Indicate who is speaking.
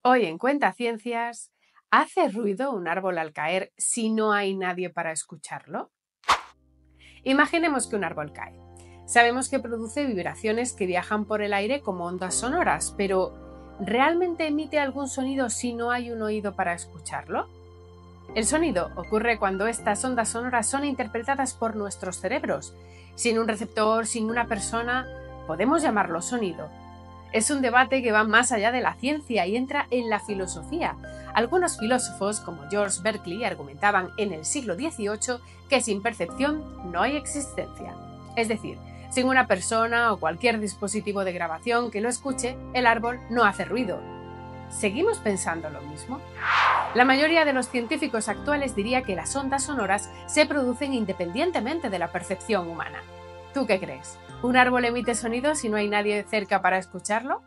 Speaker 1: Hoy en Cuenta Ciencias, ¿hace ruido un árbol al caer si no hay nadie para escucharlo? Imaginemos que un árbol cae. Sabemos que produce vibraciones que viajan por el aire como ondas sonoras, pero ¿realmente emite algún sonido si no hay un oído para escucharlo? El sonido ocurre cuando estas ondas sonoras son interpretadas por nuestros cerebros. Sin un receptor, sin una persona, podemos llamarlo sonido. Es un debate que va más allá de la ciencia y entra en la filosofía. Algunos filósofos, como George Berkeley, argumentaban en el siglo XVIII que sin percepción no hay existencia. Es decir, sin una persona o cualquier dispositivo de grabación que lo escuche, el árbol no hace ruido. ¿Seguimos pensando lo mismo? La mayoría de los científicos actuales diría que las ondas sonoras se producen independientemente de la percepción humana. ¿Tú qué crees? ¿Un árbol emite sonido si no hay nadie cerca para escucharlo?